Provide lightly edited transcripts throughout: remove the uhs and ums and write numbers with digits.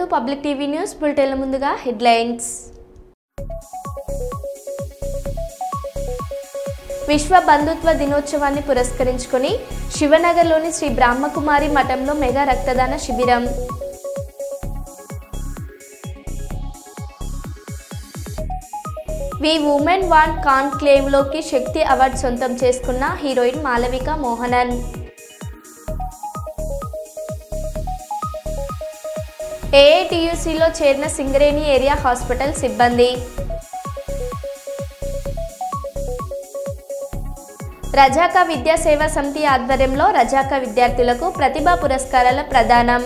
To public TV news బులెటిన్ల ముందుగా headlines. విశ్వ బంధుత్వ దినోత్సవాన్ని పురస్కరించుకొని శివనగర్లోని శ్రీ బ్రహ్మకుమారి మఠంలో మెగా రక్తదాన శిబిరం. వి ఉమెన్ వాంట్ కాన్క్లేవ్లోకి శక్తి అవార్డు సొంతం చేసుకున్న హీరోయిన్ మాలవిక మోహనన్. ఏఐటియుసిలో చేరిన సింగరేణి ఏరియా హాస్పిటల్ సిబ్బంది. రజాకా విద్యా సేవా సమితి ఆధ్వర్యంలో రజాకా విద్యార్థులకు ప్రతిభా పురస్కారాల ప్రదానం.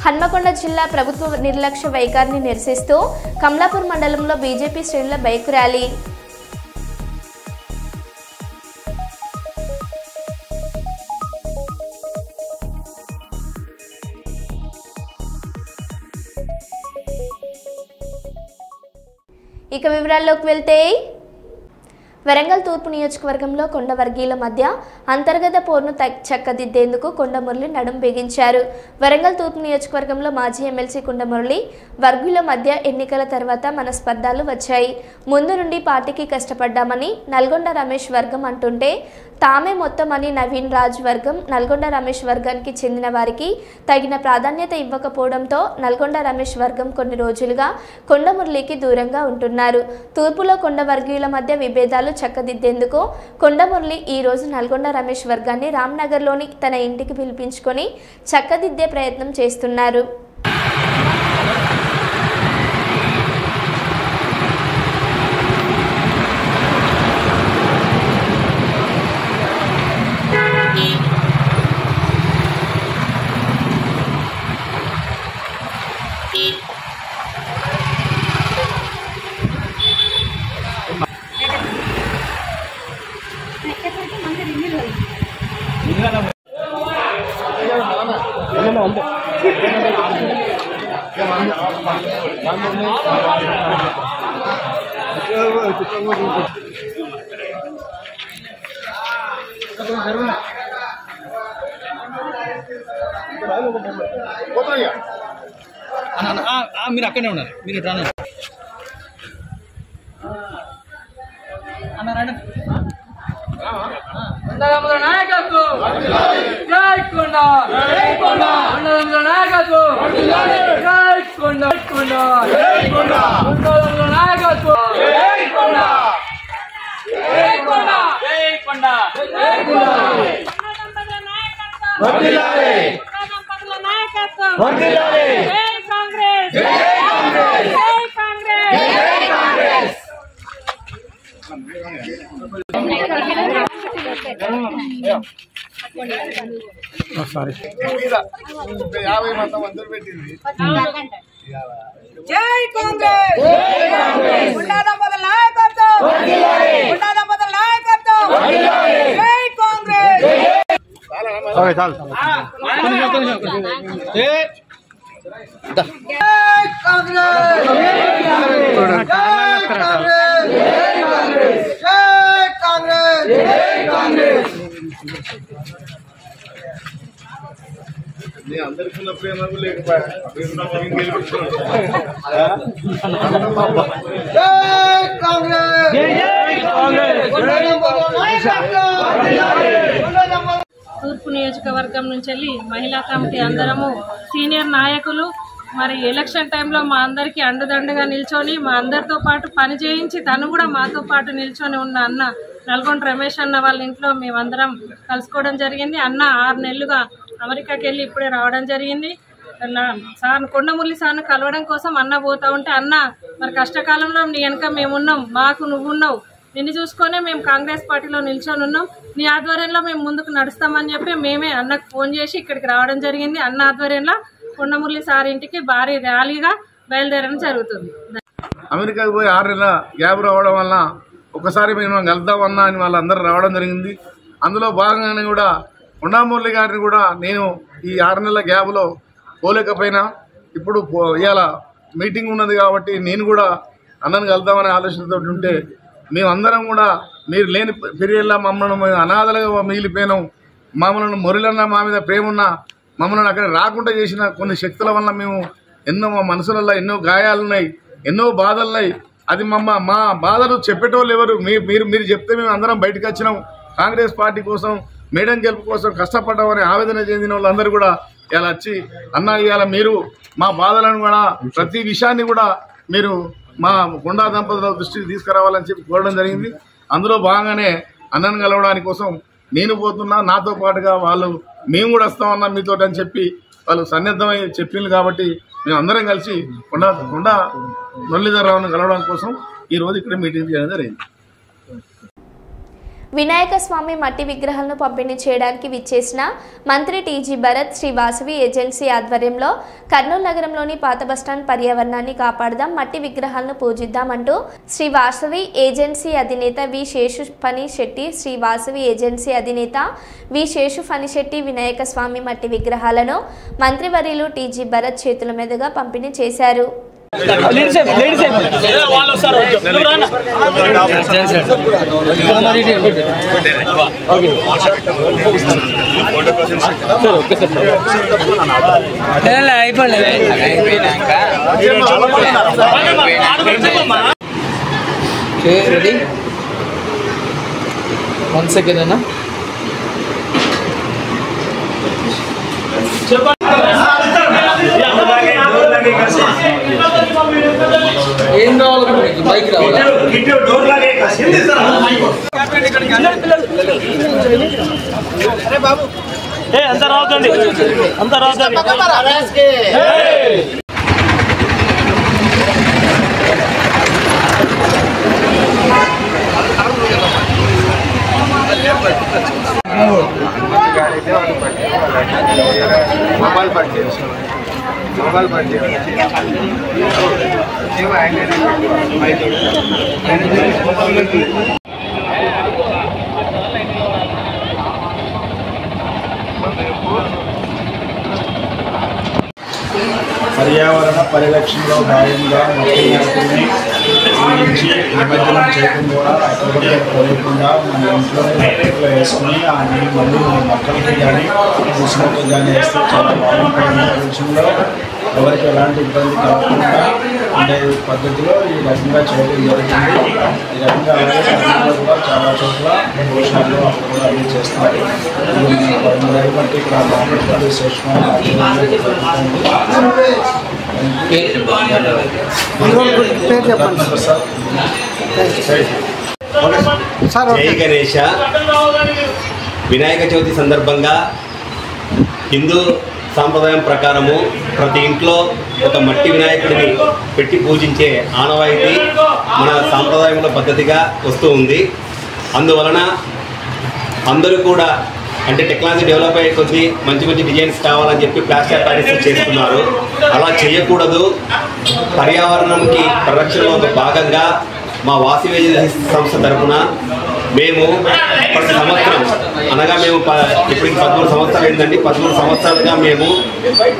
హన్మకొండ జిల్లా ప్రభుత్వ నిర్లక్ష్య వైఖరిని నిరసిస్తూ కమలాపూర్ మండలంలో బీజేపీ శ్రేణుల బైక్ ర్యాలీ. ఇక వివరాల్లోకి వెళ్తే, వరంగల్ తూర్పు నియోజకవర్గంలో కొండ వర్గీయుల మధ్య అంతర్గత పోరును చక్కదిద్దేందుకు కొండమురళి నడుం బిగించారు. వరంగల్ తూర్పు నియోజకవర్గంలో మాజీ ఎమ్మెల్సీ కొండమురళి వర్గీయుల మధ్య ఎన్నికల తర్వాత మనస్పర్ధాలు వచ్చాయి. ముందు నుండి పార్టీకి కష్టపడ్డామని నల్గొండ రమేష్ వర్గం అంటుంటే, తామే మొత్తం అని నవీన్ రాజ్ వర్గం నల్గొండ రమేష్ వర్గానికి చెందిన వారికి తగిన ప్రాధాన్యత ఇవ్వకపోవడంతో నల్గొండ రమేష్ వర్గం కొన్ని రోజులుగా కొండమురళికి దూరంగా ఉంటున్నారు. తూర్పులో కొండ వర్గీయుల మధ్య విభేదాలు చక్కదిద్దేందుకు కొండమురళి ఈ రోజు నల్గొండ రమేష్ వర్గాన్ని రామ్నగర్లోని తన ఇంటికి పిలిపించుకొని చక్కదిద్దే ప్రయత్నం చేస్తున్నారు. మీరు అక్కడే ఉన్నారు, మీరు రాను నాయకత్వం జై కొండ, జై కొండ నాయకత్వం జై కొండ, జై కొండ నాయకత్వం జై కొండ, జై కొండ, జై కొండ, జై కొండ వర్ధిల్లాలి, నాయకత్వం వర్ధిల్లాలి, జై కాంగ్రెస్, జై కాంగ్రెస్, జై కాంగ్రెస్, జై కాంగ్రెస్. జై కాంగ్రెస్, జై కాంగ్రెస్, ఉండాదంపద నాయకత్వం వర్ధిల్లాలి, ఉండాదంపద నాయకత్వం వర్ధిల్లాలి, జై కాంగ్రెస్. ఓకే చాలు, జై కాంగ్రెస్, జై కాంగ్రెస్, జై కాంగ్రెస్, జై కాంగ్రెస్. అందరికీ ప్రేమ లేకపోయా జై కాంగ్రెస్, జై కాంగ్రెస్, తూర్పు నియోజకవర్గం నుంచి వెళ్ళి మహిళా కమిటీ అందరము సీనియర్ నాయకులు మరి ఎలక్షన్ టైంలో మా అందరికీ అండదండగా నిల్చొని మా అందరితో పాటు పని చేయించి తను కూడా మాతో పాటు నిల్చొని ఉన్న అన్న నల్గొండ రమేష్ అన్న వాళ్ళ ఇంట్లో మేమందరం కలుసుకోవడం జరిగింది. అన్న 6 నెలలుగా అమెరికాకి వెళ్ళి ఇప్పుడే రావడం జరిగింది. సార్ కొండమురళి సార్ను కలవడం కోసం అన్న పోతా ఉంటే, అన్న మరి కష్టకాలంలో నీ వెనక మేమున్నాం, మాకు నువ్వున్నావు, నిన్ను చూసుకొనే మేము కాంగ్రెస్ పార్టీలో నిల్చొని ఉన్నాం, నీ ఆధ్వర్యంలో మేము ముందుకు నడుస్తామని చెప్పి మేమే అన్నకు ఫోన్ చేసి ఇక్కడికి రావడం జరిగింది. అన్న ఆధ్వర్యంలో కొండమురళి సార్ ఇంటికి భారీ ర్యాలీగా బయలుదేరడం జరుగుతుంది. అమెరికాకి పోయి 6 నెలల గ్యాప్ రావడం వల్ల ఒకసారి మేము కలుద్దామన్నా అని వాళ్ళందరూ రావడం జరిగింది. అందులో భాగంగానే కూడా కొండమురళి గారిని కూడా నేను ఈ 6 నెలల గ్యాప్లో పోలేకపోయినా, ఇప్పుడు ఇవాళ మీటింగ్ ఉన్నది కాబట్టి నేను కూడా అన్నను కలుద్దామనే ఆలోచనతో ఉంటే, మేమందరం కూడా మీరు లేని పీరియడ్లో మమ్మల్ని అనాథలుగా మిగిలిపోయినాం, మమ్మల్ని మురళన్న మా మీద ప్రేమ ఉన్న మమ్మల్ని అక్కడ రాకుండా చేసిన కొన్ని శక్తుల వల్ల మేము ఎన్నో మా మనసులలో ఎన్నో గాయాలున్నాయి, ఎన్నో బాధలున్నాయి. అది మా బాధలు చెప్పేటోళ్ళు ఎవరు? మీరు చెప్తే మేము అందరం బయటకు వచ్చినాం. కాంగ్రెస్ పార్టీ కోసం, మేడం గెలుపు కోసం కష్టపడ్డామని ఆవేదన చెందిన వాళ్ళందరూ కూడా ఇలా వచ్చి అన్న ఇవాళ మీరు మా బాధలను కూడా ప్రతి విషయాన్ని కూడా మీరు మా కొండా దంపతుల దృష్టికి తీసుకురావాలని చెప్పి కోరడం జరిగింది. అందులో భాగంగానే అన్నను కలవడానికి కోసం నేను పోతున్నా, నాతో పాటుగా వాళ్ళు మేము కూడా వస్తామన్నా మీతో అని చెప్పి వాళ్ళు సన్నిద్ధమై చెప్పింది. కాబట్టి మేము అందరం కలిసి కొండా మురళీధరరావును కలవడం కోసం ఈరోజు ఇక్కడ మీటింగ్ చేయడం జరిగింది. వినాయక స్వామి మట్టి విగ్రహాలను పంపిణీ చేయడానికి విచ్చేసిన మంత్రి టీజీ భరత్ శ్రీ వాసవి ఏజెన్సీ ఆధ్వర్యంలో కర్నూలు నగరంలోని పాత బస్టాండ్ పర్యావరణాన్ని కాపాడదాం, మట్టి విగ్రహాలను పూజిద్దామంటూ శ్రీ వాసవి ఏజెన్సీ అధినేత వి శేషు ఫణిశెట్టి శ్రీ వాసవి ఏజెన్సీ అధినేత వి శేషు ఫణిశెట్టి వినాయక స్వామి మట్టి విగ్రహాలను మంత్రివర్యులు టీజీ భరత్ చేతుల మీదుగా పంపిణీ చేశారు. రెడీ 1 సెకండ్ అన్న ఏం కావాలి బైక్ రావాలి అంతా రావద్దండి అంతా రావద్దండి మొబైల్ పట్టి పర్యావరణ పరిరక్షణలో భాగంగా మట్టి వినాయకుడిని పూజించి నిమజ్జనం చేయడం ద్వారా ఎక్కడికి పోయకుండా మన ఇంట్లో మట్టిలో వేసుకుని ఆ నీళ్ళు మళ్ళీ మొక్కలకి కానీ ముసుమొక్కలు కానీ వేస్తే చాలా బాగుంటుంది. విషయంలో ఎవరికి ఎలాంటి ఇబ్బంది కలగకుండా ఉండే పద్ధతిలో ఈ రకంగా చేయడం జరుగుతుంది. ఈ రకంగా అలాగే కర్నూలులో కూడా చాలా చోట్ల భోజనాలు అక్కడ కూడా అన్ని చేస్తారు. బట్టి ఇక్కడ బాగుంటుంది విశేషమైన జై గణేశ. వినాయక చవితి సందర్భంగా హిందూ సాంప్రదాయం ప్రకారము ప్రతి ఇంట్లో ఒక మట్టి వినాయకుడిని పెట్టి పూజించే ఆనవాయితీ మన సాంప్రదాయంలో పద్ధతిగా వస్తూ ఉంది. అందువలన అందరూ కూడా అంటే టెక్నాలజీ డెవలప్ అయ్యే కొద్దీ మంచి మంచి డిజైన్స్ కావాలని చెప్పి ప్లాస్టర్ ప్యారిస్ చేస్తున్నారు. అలా చేయకూడదు. పర్యావరణంకి పరిరక్షణలో ఒక భాగంగా మా వాసవి ఏజెన్సీ సంస్థ తరఫున మేము ప్రతి సంవత్సరం అనగా మేము ఇప్పటికి 13 సంవత్సరాలు ఏంటండి, 13 సంవత్సరాలుగా మేము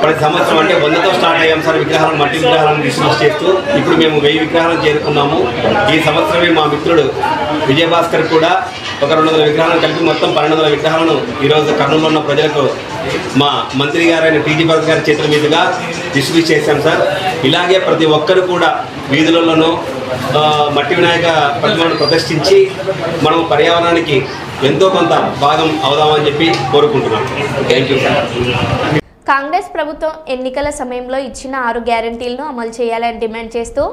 ప్రతి సంవత్సరం అంటే 100తో స్టార్ట్ అయ్యాం సార్. విగ్రహాలను మట్టి విగ్రహాలను డిస్ట్రిబ్యూట్ చేస్తూ ఇప్పుడు మేము 1000 విగ్రహాలను చేరుకున్నాము. ఈ సంవత్సరమే మా మిత్రుడు విజయభాస్కర్ కూడా ఒక 200 విగ్రహాలను కలిపి మొత్తం 1200 విగ్రహాలను ఈరోజు కర్నూలులో ఉన్న ప్రజలకు మా మంత్రి గారైన టీజీ భరత్ గారి చేతుల మీదుగా డిస్ట్రిబ్యూట్ చేశాం సార్. ఇలాగే ప్రతి ఒక్కరు కూడా వీధులలోనూ మట్టి వినాయక ప్రతిమలను ప్రదర్శించి మనం పర్యావరణానికి ఎంతో కొంత భాగం అవుదామని చెప్పి కోరుకుంటున్నాం. Thank you sir. కాంగ్రెస్ ప్రభుత్వం ఎన్నికల సమయంలో ఇచ్చిన 6 గ్యారంటీలను అమలు చేయాలని డిమాండ్ చేస్తూ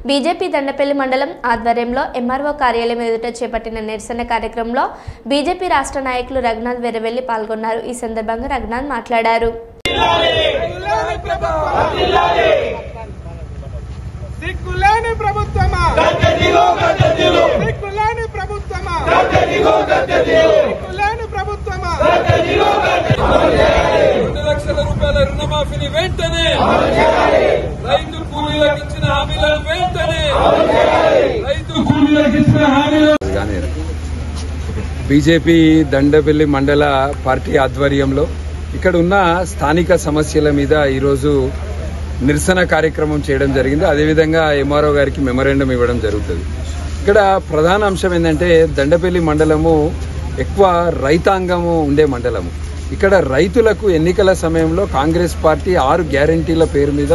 బీజేపీ దండపల్లి మండలం ఆధ్వర్యంలో ఎంఆర్ఓ కార్యాలయం ఎదుట చేపట్టిన నిరసన కార్యక్రమంలో బీజేపీ రాష్ట్ర నాయకులు రఘునాథ్ వెరవెల్లి పాల్గొన్నారు. ఈ సందర్భంగా రఘునాథ్ మాట్లాడారు. దిక్కులేని ప్రభుత్వమా, దిక్కులేని ప్రభుత్వమా, దిక్కులేని ప్రభుత్వమా. 2 లక్షల రూపాయల రుణమాఫీని వెంటనే, రైతు కూలీలకు ఇచ్చిన హామీలను వెంటనే, రైతు కూలీలకు ఇచ్చిన హామీలను. బీజేపీ దండపల్లి మండల పార్టీ ఆధ్వర్యంలో ఇక్కడ ఉన్న స్థానిక సమస్యల మీద ఈరోజు నిరసన కార్యక్రమం చేయడం జరిగింది. అదేవిధంగా ఎంఆర్ఓ గారికి మెమోరాండం ఇవ్వడం జరుగుతుంది. ఇక్కడ ప్రధాన అంశం ఏంటంటే దండపల్లి మండలము ఎక్కువ రైతాంగము ఉండే మండలము. ఇక్కడ రైతులకు ఎన్నికల సమయంలో కాంగ్రెస్ పార్టీ 6 గ్యారంటీల పేరు మీద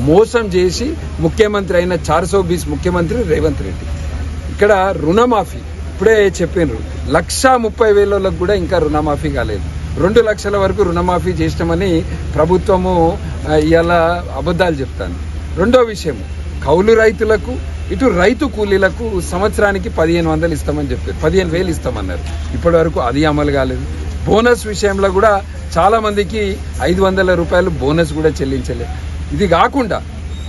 మోసం చేసి ముఖ్యమంత్రి అయిన 420 ముఖ్యమంత్రి రేవంత్ రెడ్డి. ఇక్కడ రుణమాఫీ ఇప్పుడే చెప్పినారు, 1,30,000 కూడా ఇంకా రుణమాఫీ కాలేదు. 2 లక్షల వరకు రుణమాఫీ చేసినామని ప్రభుత్వము ఇలా అబద్ధాలు చెప్తాను. రెండో విషయం, కౌలు రైతులకు ఇటు రైతు కూలీలకు సంవత్సరానికి 1,500 ఇస్తామని చెప్పారు, 15,000 ఇస్తామన్నారు. ఇప్పటి వరకు అది అమలు కాలేదు. బోనస్ విషయంలో కూడా చాలా మందికి 500 రూపాయలు బోనస్ కూడా చెల్లించలేదు. ఇది కాకుండా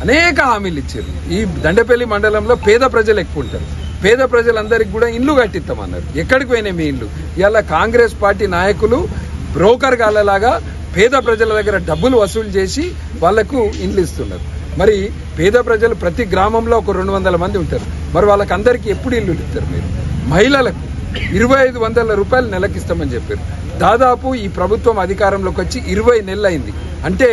అనేక హామీలు ఇచ్చారు. ఈ దండపల్లి మండలంలో పేద ప్రజలు ఎక్కువ ఉంటారు. పేద ప్రజలందరికీ కూడా ఇల్లు కట్టిస్తామన్నారు. ఎక్కడికి పోయినాయి మీ ఇల్లు? ఇలా కాంగ్రెస్ పార్టీ నాయకులు బ్రోకర్ గాళ్ళలాగా పేద ప్రజల దగ్గర డబ్బులు వసూలు చేసి వాళ్లకు ఇండ్లు ఇస్తున్నారు. మరి పేద ప్రజలు ప్రతి గ్రామంలో ఒక 200 మంది ఉంటారు. మరి వాళ్ళకందరికీ ఎప్పుడు ఇల్లు ఇస్తారు? మీరు మహిళలకు 2,500 రూపాయలు నెలకిస్తామని చెప్పారు. దాదాపు ఈ ప్రభుత్వం అధికారంలోకి వచ్చి 20 నెలలు అయింది. అంటే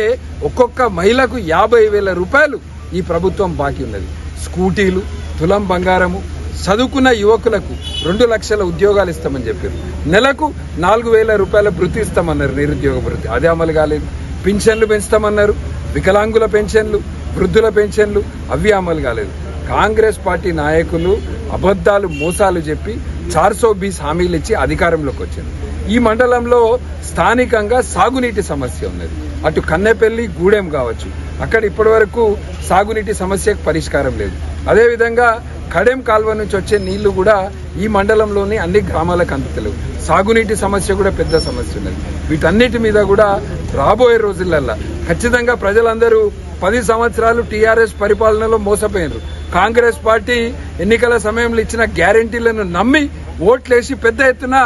ఒక్కొక్క మహిళకు 50,000 రూపాయలు ఈ ప్రభుత్వం బాకీ ఉన్నది. స్కూటీలు, తులం బంగారము, చదువుకున్న యువకులకు 2 లక్షల ఉద్యోగాలు ఇస్తామని చెప్పారు. నెలకు 4,000 రూపాయల భృతి ఇస్తామన్నారు, నిరుద్యోగ భృతి. అదే అమలు కాలేదు. పింఛన్లు పెంచుతామన్నారు, వికలాంగుల పెన్షన్లు, వృద్ధుల పెన్షన్లు, అవి అమలు కాలేదు. కాంగ్రెస్ పార్టీ నాయకులు అబద్ధాలు మోసాలు చెప్పి 420 హామీలు ఇచ్చి అధికారంలోకి వచ్చారు. ఈ మండలంలో స్థానికంగా సాగునీటి సమస్య ఉన్నది. అటు కన్నెపల్లి, గూడెం కావచ్చు, అక్కడ ఇప్పటి వరకు సాగునీటి సమస్యకు పరిష్కారం లేదు. అదేవిధంగా కడెం కాల్వ నుంచి వచ్చే నీళ్లు కూడా ఈ మండలంలోని అన్ని గ్రామాలకు అందుతలేవు. సాగునీటి సమస్య కూడా పెద్ద సమస్య ఉన్నది. వీటన్నిటి మీద కూడా రాబోయే రోజులల్లా ఖచ్చితంగా ప్రజలందరూ 10 సంవత్సరాలు టీఆర్ఎస్ పరిపాలనలో మోసపోయినారు. కాంగ్రెస్ పార్టీ ఎన్నికల సమయంలో ఇచ్చిన గ్యారంటీలను నమ్మి ఓట్లేసి పెద్ద ఎత్తున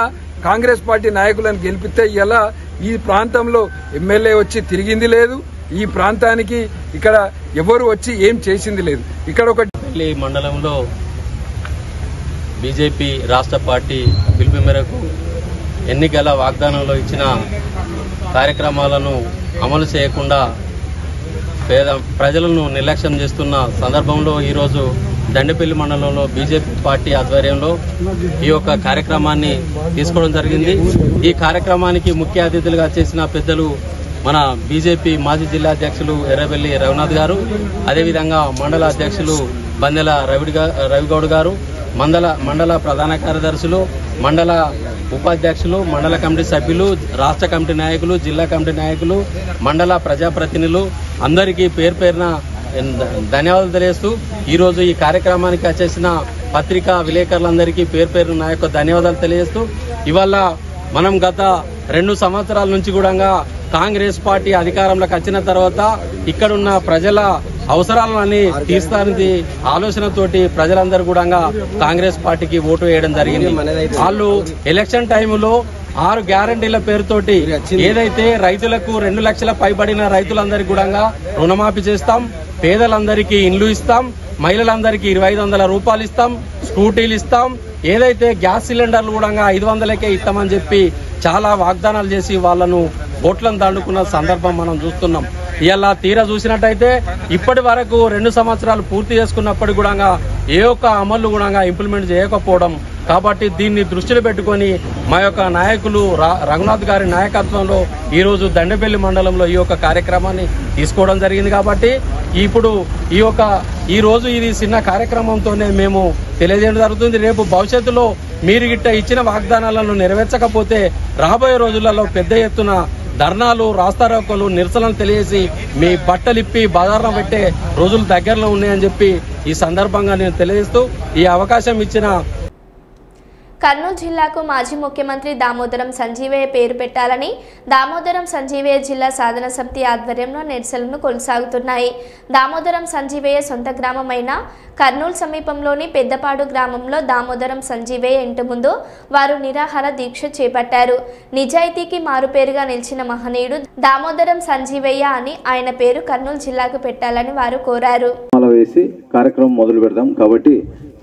కాంగ్రెస్ పార్టీ నాయకులను గెలిపితే ఇలా ఈ ప్రాంతంలో ఎమ్మెల్యే వచ్చి తిరిగింది లేదు. ఈ ప్రాంతానికి ఇక్కడ ఎవరు వచ్చి ఏం చేసింది లేదు. ఇక్కడ ఒక మండలంలో బీజేపీ రాష్ట్ర పార్టీ పిలుపు మేరకు ఎన్నికల వాగ్దానంలో ఇచ్చిన కార్యక్రమాలను అమలు చేయకుండా ప్రజలను నిర్లక్ష్యం చేస్తున్న సందర్భంలో ఈరోజు దండపల్లి మండలంలో బీజేపీ పార్టీ ఆధ్వర్యంలో ఈ యొక్క కార్యక్రమాన్ని తీసుకోవడం జరిగింది. ఈ కార్యక్రమానికి ముఖ్య అతిథులుగా చేసిన పెద్దలు మన బీజేపీ మాజీ జిల్లా అధ్యక్షులు ఎర్రబెల్లి రఘునాథ్ గారు, అదేవిధంగా మండల అధ్యక్షులు బందెల రవిగౌడ్ గారు, మండల ప్రధాన కార్యదర్శులు, మండల ఉపాధ్యక్షులు, మండల కమిటీ సభ్యులు, రాష్ట్ర కమిటీ నాయకులు, జిల్లా కమిటీ నాయకులు, మండల ప్రజాప్రతినిధులు అందరికీ పేరు పేరున ధన్యవాదాలు తెలియజేస్తూ ఈరోజు ఈ కార్యక్రమానికి వచ్చేసిన పత్రికా విలేకరులందరికీ పేరు పేరున నా యొక్క ధన్యవాదాలు తెలియజేస్తూ, ఇవాళ మనం గత 2 సంవత్సరాల నుంచి కూడా కాంగ్రెస్ పార్టీ అధికారంలోకి వచ్చిన తర్వాత ఇక్కడున్న ప్రజల అవసరాలన్నీ తీర్చడానికి ఆలోచనతోటి ప్రజలందరూ కూడా కాంగ్రెస్ పార్టీకి ఓటు వేయడం జరిగింది. వాళ్ళు ఎలక్షన్ టైంలో 6 గ్యారంటీల పేరుతోటి ఏదైతే రైతులకు 2 లక్షల పైబడిన రైతులందరికీ కూడా రుణమాఫీ చేస్తాం, పేదలందరికీ ఇండ్లు ఇస్తాం, మహిళలందరికీ 2,500 రూపాయలు ఇస్తాం, స్కూటీలు ఇస్తాం, ఏదైతే గ్యాస్ సిలిండర్లు కూడా 500కే ఇస్తామని చెప్పి చాలా వాగ్దానాలు చేసి వాళ్ళను ఓట్లను దండుకున్న సందర్భం మనం చూస్తున్నాం. ఇలా తీరా చూసినట్టయితే ఇప్పటి వరకు 2 సంవత్సరాలు పూర్తి చేసుకున్నప్పటికీ కూడా ఏ ఒక్క అమలు కూడా ఇంప్లిమెంట్ చేయకపోవడం. కాబట్టి దీన్ని దృష్టిలో పెట్టుకొని మా యొక్క నాయకులు రఘునాథ్ గారి నాయకత్వంలో ఈరోజు దండపల్లి మండలంలో ఈ యొక్క కార్యక్రమాన్ని తీసుకోవడం జరిగింది. కాబట్టి ఇప్పుడు ఈ రోజు ఇది చిన్న కార్యక్రమంతోనే మేము తెలియజేయడం జరుగుతుంది. రేపు భవిష్యత్తులో మీరు గిట్ట ఇచ్చిన వాగ్దానాలను నెరవేర్చకపోతే రాబోయే రోజులలో పెద్ద ఎత్తున ధర్నాలు, రాస్తారోకోలు, నిరసనలు తెలియజేసి మీ బట్టలిప్పి బజార్లో పెట్టే రోజులు దగ్గరలో ఉన్నాయని చెప్పి ఈ సందర్భంగా నేను తెలియజేస్తూ ఈ అవకాశం ఇచ్చిన కర్నూలు జిల్లాకు మాజీ ముఖ్యమంత్రి దామోదరం సంజీవయ్య పేరు పెట్టాలని దామోదరం సంజీవయ్య జిల్లా సాధన సమితి ఆధ్వర్యంలో నిరసనలు కొనసాగుతున్నాయి. దామోదరం సంజీవయ్య సొంత గ్రామమైన కర్నూలు సమీపంలోని పెద్దపాడు గ్రామంలో దామోదరం సంజీవయ్య ఇంటి ముందు వారు నిరాహార దీక్ష చేపట్టారు. నిజాయితీకి మారుపేరుగా నిలిచిన మహనీయుడు దామోదరం సంజీవయ్య అని ఆయన పేరు కర్నూలు జిల్లాకు పెట్టాలని వారు కోరారు. కార్యక్రమం మొదలు పెడదాం కాబట్టి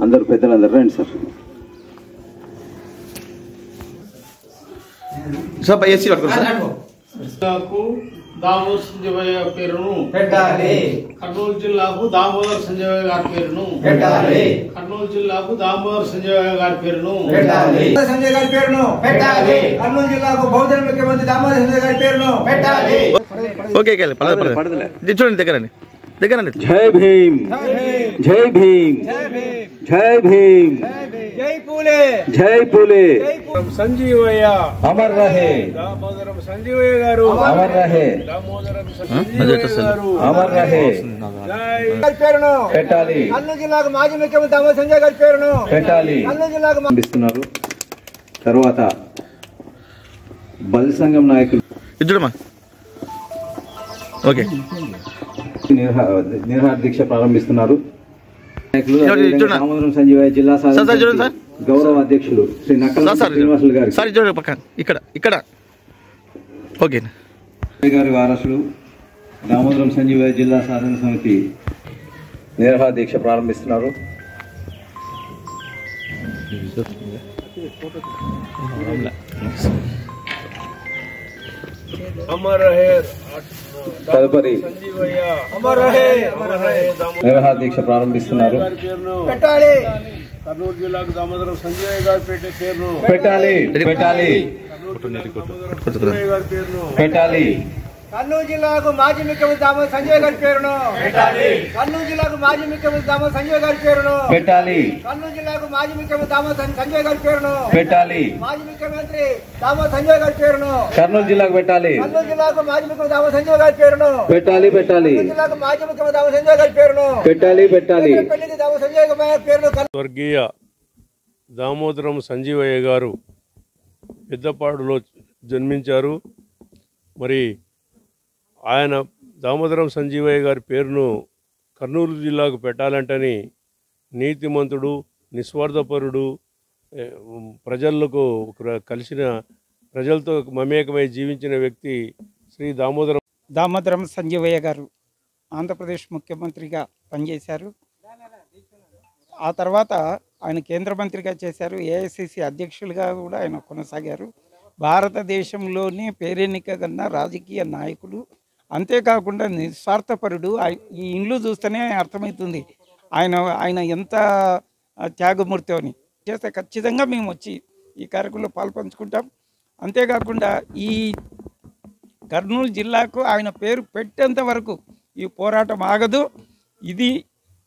అందరూ పెద్దలందరూ రండి సార్. దామోదర్ సంజయ్ గారి పేరును పెట్టాలి. కర్నూలు జిల్లాకు దామోదర్ సంజయ్ గారి పేరును పెట్టాలి. కర్నూలు జిల్లాకు దామోదర్ సంజయ్ గారి పేరును పెట్టాలి. సంజయ్ గారి పేరును పెట్టాలి. కర్నూలు జిల్లాకు బహుజన ముఖ్యమంత్రి దామోదర్ సంజయ్ గారి పేరును పెట్టాలి. ఓకే చూడండి దగ్గరండి దగ్గరండి. జై భీమ్ జై భీమ్ జై భీమ్ జై పూలే జై పూలే సంజీవయ్య అమర్ రహే దామోదరం సంజీవయ్య గారు అమర్ రహే దామోదరం సంజీవయ్య గారు అమర్ రహే పేరును పెట్టాలి. కర్నూలు జిల్లాకు మాజీ ముఖ్యమంత్రి దామోదర్ సంజయ్ గారి పేరును పెట్టాలి. కర్నూలు జిల్లాకు పంపిస్తున్నారు. తర్వాత బల్ సంఘం నాయకులు ఇద్దరమ్మా ఓకే నిరహార దీక్ష ప్రారంభిస్తున్నారు. దామోదరం సంజీవయ్య జిల్లా గౌరవ అధ్యక్షులు శ్రీ నక్కల శ్రీనివాసులు గారు సార్ చూడండి పక్కన ఇక్కడ ఓకే గారి వారసులు దామోదరం సంజీవయ్య జిల్లా సాధన సమితి నిరహార దీక్ష ప్రారంభిస్తున్నారు. తదుపరి నిరహార దీక్ష ప్రారంభిస్తున్నారు. పెట్టాలి. కర్నూలు జిల్లాకు దామోదరం సంజయ్ గారి పేరును పెట్టాలి. పెట్టాలి. పెట్టాలి. కర్నూలు జిల్లాకు మాజీ ముఖ్యమంత్రి దామోదర్ సంజయ్ గారి పేరును పెట్టాలి. కర్నూలు జిల్లాకు మాజీ ముఖ్యమంత్రి దామోదర్ సంజయ్ గారి పేరును పెట్టాలి. కర్నూలు జిల్లాకు మాజీ ముఖ్యమంత్రి దామోదర్ సంజయ్ గారి పేరును పెట్టాలి. మాజీ ముఖ్యమంత్రి దామోదర్ సంజయ్ గారి పేరును కర్నూలు జిల్లాకు పెట్టాలి. కర్నూలు జిల్లాకు మాజీ ముఖ్యమంత్రి దామోదర్ సంజయ్ గారి పేరును పెట్టాలి. పెట్టాలి. కర్నూలు జిల్లాకు మాజీ ముఖ్యమంత్రి దామోదర్ సంజయ్ గారి పేరును పెట్టాలి. పెట్టాలి. పెళ్లి దామోదర్ సంజయ్ గారి పేరును స్వర్గీయ దామోదరం సంజీవయ్య గారు పెద్దపాడులో జన్మించారు. మరి ఆయన దామోదరం సంజీవయ్య గారి పేరును కర్నూలు జిల్లాకు పెట్టాలంటని నీతిమంతుడు, నిస్వార్థపరుడు, ప్రజలకు కలిసిన ప్రజలతో మమేకమై జీవించిన వ్యక్తి శ్రీ దామోదరం సంజీవయ్య గారు ఆంధ్రప్రదేశ్ ముఖ్యమంత్రిగా పనిచేశారు. ఆ తర్వాత ఆయన కేంద్ర మంత్రిగా చేశారు. ఏఐసిసి అధ్యక్షులుగా కూడా ఆయన కొనసాగారు. భారతదేశంలోనే పేరెన్నిక కన్నా రాజకీయ నాయకులు, అంతేకాకుండా నిస్వార్థపరుడు. ఈ ఇండ్లు చూస్తేనే అర్థమవుతుంది ఆయన ఎంత త్యాగమూర్తి అని. చేస్తే ఖచ్చితంగా మేము వచ్చి ఈ కార్యక్రమంలో పాల్పంచుకుంటాం. అంతేకాకుండా ఈ కర్నూలు జిల్లాకు ఆయన పేరు పెట్టేంత వరకు ఈ పోరాటం ఆగదు. ఇది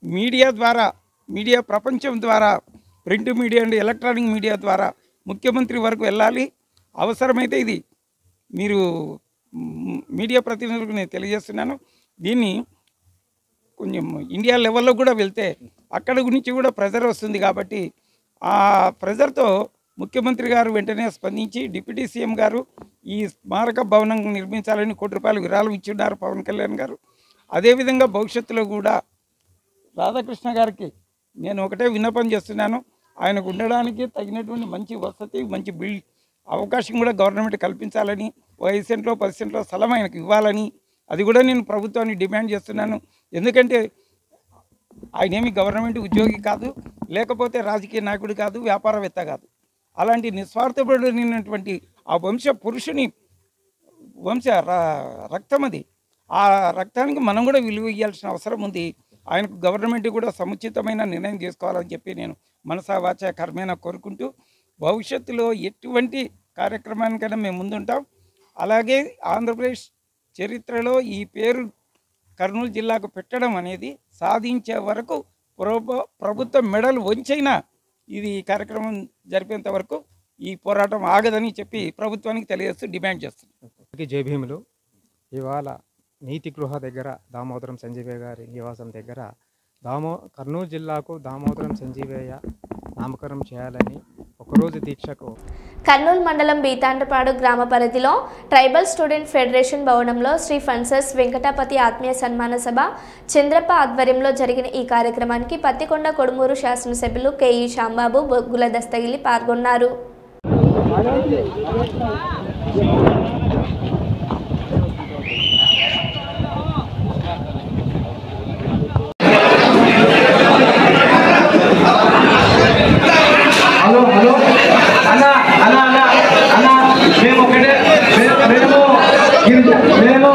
మీడియా ద్వారా, మీడియా ప్రపంచం ద్వారా, print media and electronic media ద్వారా ముఖ్యమంత్రి వరకు వెళ్ళాలి. అవసరమైతే ఇది మీరు మీడియా ప్రతినిధులకు నేను తెలియజేస్తున్నాను. దీన్ని కొంచెం ఇండియా లెవెల్లో కూడా వెళ్తే అక్కడ గురించి కూడా ప్రెజర్ వస్తుంది. కాబట్టి ఆ ప్రెజర్తో ముఖ్యమంత్రి గారు వెంటనే స్పందించి డిప్యూటీ సీఎం గారు ఈ స్మారక భవనం నిర్మించాలని ₹1 విరాళం ఇచ్చిన్నారు పవన్ కళ్యాణ్ గారు. అదేవిధంగా భవిష్యత్తులో కూడా రాధాకృష్ణ గారికి నేను ఒకటే విన్నపం చేస్తున్నాను. ఆయనకు ఉండడానికి తగినటువంటి మంచి వసతి, మంచి అవకాశం కూడా గవర్నమెంట్ కల్పించాలని, 5 సెంట్లో 10 సెంట్లో స్థలం ఆయనకు ఇవ్వాలని, అది కూడా నేను ప్రభుత్వాన్ని డిమాండ్ చేస్తున్నాను. ఎందుకంటే ఆయన ఏమి గవర్నమెంట్ ఉద్యోగి కాదు, లేకపోతే రాజకీయ నాయకుడు కాదు, వ్యాపారవేత్త కాదు. అలాంటి నిస్వార్థపడినటువంటి ఆ వంశ పురుషుని రక్తం అది. ఆ రక్తానికి మనం కూడా విలువ ఇవ్వాల్సిన అవసరం ఉంది. ఆయనకు గవర్నమెంట్ కూడా సముచితమైన నిర్ణయం తీసుకోవాలని చెప్పి నేను మనసా వాచ కర్మేణ కోరుకుంటూ, భవిష్యత్తులో ఎటువంటి కార్యక్రమానికైనా మేము ముందుంటాం. అలాగే ఆంధ్రప్రదేశ్ చరిత్రలో ఈ పేరు కర్నూలు జిల్లాకు పెట్టడం అనేది సాధించే వరకు ప్రభుత్వం మెడలు వంచైనా ఇది కార్యక్రమం జరిపేంత వరకు ఈ పోరాటం ఆగదని చెప్పి ప్రభుత్వానికి తెలియజేస్తూ డిమాండ్ చేస్తున్నాం. జై భీములు. ఇవాళ నీతి గృహ దగ్గర దామోదరం సంజీవయ్య గారి నివాసం దగ్గర కర్నూలు జిల్లాకు దామోదరం సంజీవయ్య నామకరణం చేయాలని ఒకరోజు దీక్షకు కర్నూలు మండలం బీతాండపాడు గ్రామ పరిధిలో ట్రైబల్ స్టూడెంట్ ఫెడరేషన్ భవనంలో శ్రీ ఫన్సర్స్ వెంకటాపతి ఆత్మీయ సన్మాన సభ చంద్రప్ప ఆధ్వర్యంలో జరిగిన ఈ కార్యక్రమానికి పత్తికొండ కొడుమూరు శాసనసభ్యులు కేఈ శాంబాబు, బొగ్గుల దస్తగిలి పాల్గొన్నారు. మేము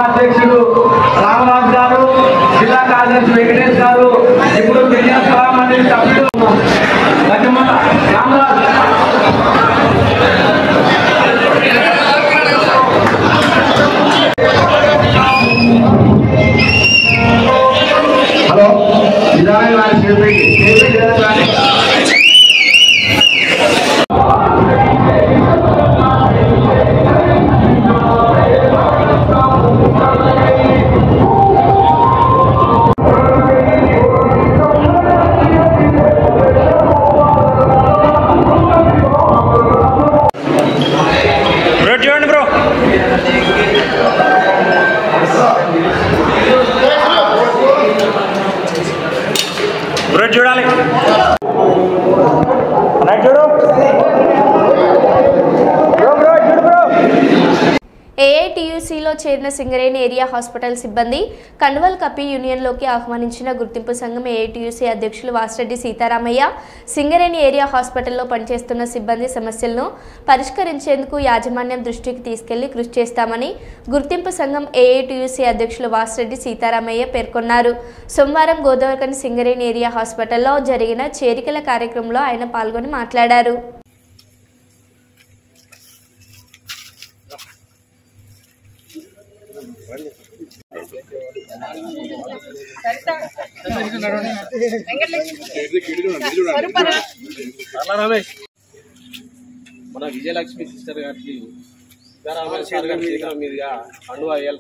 అధ్యక్షుడు రామరాజు గారు, జిల్లా కార్యదర్శి వెంకటేష్ గారు, ఇప్పుడు గిరిజన సభా మండలి సభ్యులు రామరాజు. హలో నిజామే వారి చూడాలి ఏఐటీయూసీలో చేరిన సింగరేణి ఏరియా హాస్పిటల్ సిబ్బంది కండువల్ కప్పి యూనియన్లోకి ఆహ్వానించిన గుర్తింపు సంఘం ఏఐటీయూసీ అధ్యక్షులు వాసిరెడ్డి సీతారామయ్య సింగరేణి ఏరియా హాస్పిటల్లో పనిచేస్తున్న సిబ్బంది సమస్యలను పరిష్కరించేందుకు యాజమాన్యం దృష్టికి తీసుకెళ్లి కృషి చేస్తామని గుర్తింపు సంఘం ఏఐటీయూసీ అధ్యక్షులు వాసిరెడ్డి సీతారామయ్య పేర్కొన్నారు. సోమవారం గోదావరికని సింగరేణి ఏరియా హాస్పిటల్లో జరిగిన చేరికల కార్యక్రమంలో ఆయన పాల్గొని మాట్లాడారు. మన విజయలక్ష్మి సిస్టర్ గారికి సార్ గారి చేతుల మీదుగా కండువా వేయాలి.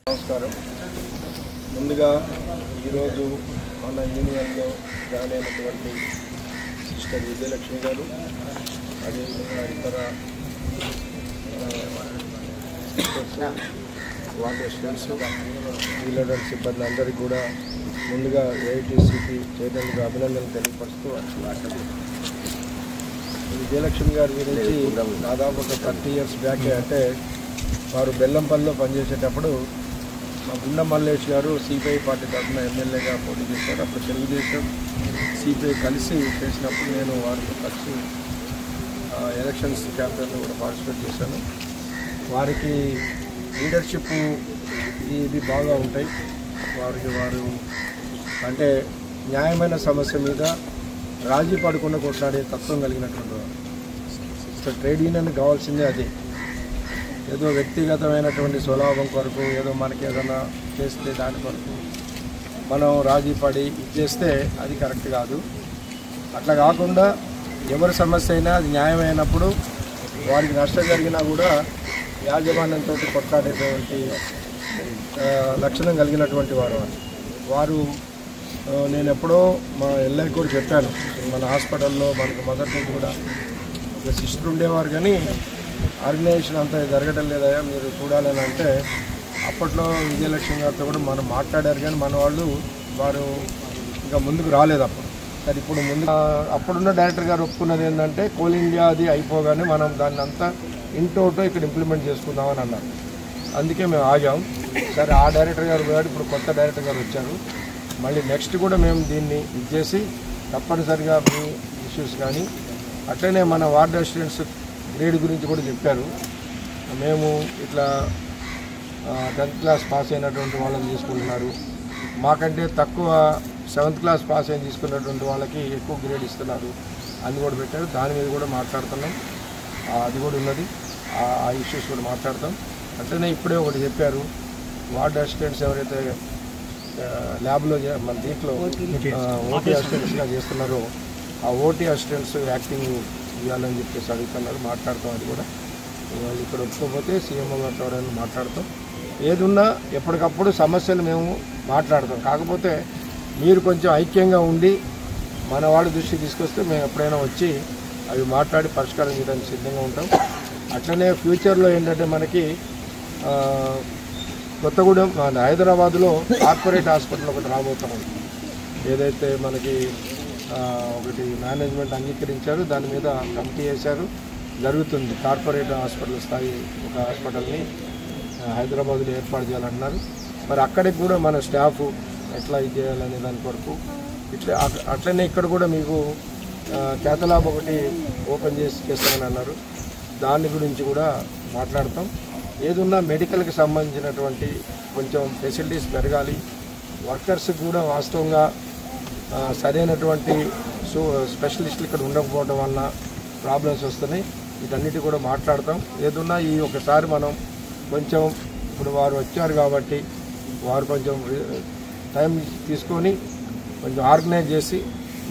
నమస్కారం. ముందుగా ఈరోజు మన యూనియన్లో జాయిన్ అయినటువంటి సిస్టర్ విజయలక్ష్మి గారు, అదేవిధంగా ఇతర వాటర్ స్టూడెంట్స్, లీడర్ సిబ్బంది అందరికీ కూడా ముందుగా ఏఐటీసీకి చేరినందుకు అభినందనలు తెలియపరుస్తూ విజయలక్ష్మి గారి గురించి దాదాపు ఒక 30 years బ్యాక్, అంటే వారు బెల్లంపల్లిలో పనిచేసేటప్పుడు మా గుండ మల్లేష్ గారు సిపిఐ పార్టీ తరఫున ఎమ్మెల్యేగా పోటీ చేశారు. అప్పుడు తెలుగుదేశం సిపిఐ కలిసి చేసినప్పుడు నేను వారితో కలిసి ఎలక్షన్స్ క్యాంపెయిన్లో కూడా పార్టిసిపేట్ చేశాను. వారికి లీడర్షిప్ ఇది బాగా ఉంటాయి. వారు అంటే న్యాయమైన సమస్య మీద రాజీ పడకుండా కొట్లాడే తత్వం కలిగినటువంటి వారు. ట్రేడ్ యూనియన్ కావాల్సిందే అది. ఏదో వ్యక్తిగతమైనటువంటి స్వలాభం కొరకు ఏదో మనకి ఏదైనా చేస్తే దాని కొరకు మనం రాజీ పడి ఇచ్చేస్తే అది కరెక్ట్ కాదు. అట్లా కాకుండా ఎవరి సమస్య అయినా అది న్యాయమైనప్పుడు వారికి నష్టం జరిగినా కూడా యాజమాన్యంతో కొట్లాడేటువంటి లక్షణం కలిగినటువంటి వారు నేను ఎప్పుడో మా ఎల్ఐ కూడా చెప్పాను, మన హాస్పిటల్లో మనకు మొదటి నుంచి కూడా ఒక సిస్టర్ ఉండేవారు, కానీ ఆర్గనైజేషన్ అంతా జరగడం లేదయా మీరు చూడాలని అంటే అప్పట్లో విజయలక్ష్మి గారితో కూడా మనం మాట్లాడారు, కానీ మన వారు ఇంకా ముందుకు రాలేదు అప్పుడు. సరే ఇప్పుడు అప్పుడున్న డైరెక్టర్ గారు ఒప్పుకున్నది ఏంటంటే కోల్ ఇండియా అది అయిపోగానే మనం దాన్ని అంతా ఇంటోటో ఇక్కడ ఇంప్లిమెంట్ చేసుకుందామని అన్నారు. అందుకే మేము ఆగాం. సరే ఆ డైరెక్టర్ గారు పోయాడు, ఇప్పుడు కొత్త డైరెక్టర్ గారు వచ్చారు. మళ్ళీ నెక్స్ట్ కూడా మేము దీన్ని ఇచ్చేసి తప్పనిసరిగా మీ ఇష్యూస్ కానీ అట్లనే మన వార్డ్ అసిస్టెంట్స్ గ్రేడ్ గురించి కూడా చెప్పారు. మేము ఇట్లా 10th క్లాస్ పాస్ అయినటువంటి వాళ్ళని తీసుకుంటున్నారు, మాకంటే తక్కువ 7th క్లాస్ పాస్ అయిన తీసుకున్నటువంటి వాళ్ళకి ఎక్కువ గ్రేడ్ ఇస్తున్నారు అని కూడా పెట్టారు. దాని మీద కూడా మాట్లాడుతున్నాం, అది కూడా ఉన్నది, ఆ ఇష్యూస్ కూడా మాట్లాడతాం. అట్లనే ఇప్పుడే ఒకటి చెప్పారు, వార్డ్ అసిస్టెంట్స్ ఎవరైతే ల్యాబ్లో మన దీంట్లో ఓటీ అసిస్టెంట్స్గా చేస్తున్నారో ఆ ఓటీ అసిస్టెంట్స్ యాక్టింగ్ ఇవ్వాలని చెప్పేసి అడుగుతున్నారు. మాట్లాడతాం, అది కూడా వాళ్ళు ఇక్కడ ఒప్పుకోకపోతే సీఎంఓ గారితో మాట్లాడతాం. ఏదున్నా ఎప్పటికప్పుడు సమస్యలు మేము మాట్లాడతాం. కాకపోతే మీరు కొంచెం ఐక్యంగా ఉండి మన వాళ్ళ దృష్టికి తీసుకొస్తే మేము ఎప్పుడైనా వచ్చి అవి మాట్లాడి పరిష్కారం చేయడానికి సిద్ధంగా ఉంటాం. అట్లనే ఫ్యూచర్లో ఏంటంటే మనకి కొత్తగూడెం హైదరాబాద్లో కార్పొరేట్ హాస్పిటల్ ఒకటి రాబోతాం. ఏదైతే మనకి ఒకటి మేనేజ్మెంట్ అంగీకరించారు, దాని మీద కమిటీ వేశారు, జరుగుతుంది. కార్పొరేట్ హాస్పిటల్ స్థాయి ఒక హాస్పిటల్ని హైదరాబాద్లో ఏర్పాటు చేయాలన్నారు. మరి అక్కడికి కూడా మన స్టాఫ్ ఎట్లా ఇది చేయాలనే దాని కొరకు అట్లనే ఇక్కడ కూడా మీకు కేతలాబ్ ఒకటి ఓపెన్ చేస్తామని అన్నారు. దాని గురించి కూడా మాట్లాడతాం. ఏదున్నా మెడికల్కి సంబంధించినటువంటి కొంచెం ఫెసిలిటీస్ పెరగాలి. వర్కర్స్ కూడా వాస్తవంగా సరైనటువంటి స్పెషలిస్టులు ఇక్కడ ఉండకపోవడం వల్ల ప్రాబ్లమ్స్ వస్తున్నాయి. వీటన్నిటి కూడా మాట్లాడతాం. ఏదున్నా ఈ ఒకసారి మనం కొంచెం ఇప్పుడు వారు వచ్చారు కాబట్టి వారు కొంచెం టైం తీసుకొని కొంచెం ఆర్గనైజ్ చేసి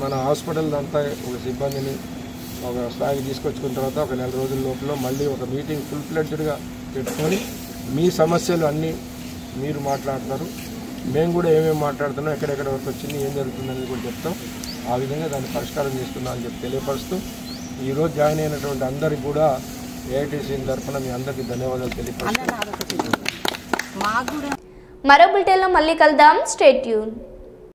మన హాస్పిటల్ అంతా ఒక సిబ్బందిని ఒక స్థాయికి తీసుకొచ్చుకున్న తర్వాత ఒక 4 రోజుల లోపల మళ్ళీ ఒక మీటింగ్ ఫుల్ ఫ్లెడ్జ్డ్గా పెట్టుకొని మీ సమస్యలు అన్నీ మీరు మాట్లాడతారు, మేము కూడా ఏమేమి మాట్లాడుతున్నాం, ఎక్కడెక్కడ వరకు వచ్చింది, ఏం జరుగుతుందనేది కూడా చెప్తాం. ఆ విధంగా దాన్ని పరిష్కారం చేస్తున్నాం అని చెప్పి తెలియపరుస్తూ ఈరోజు జాయిన్ అయినటువంటి అందరికీ కూడా ఏఐటీసీ తరఫున మీ అందరికీ ధన్యవాదాలు తెలియపరుస్తున్నాం. మరో బులెటిన్లో మళ్ళీ కలుద్దాం. Stay tune.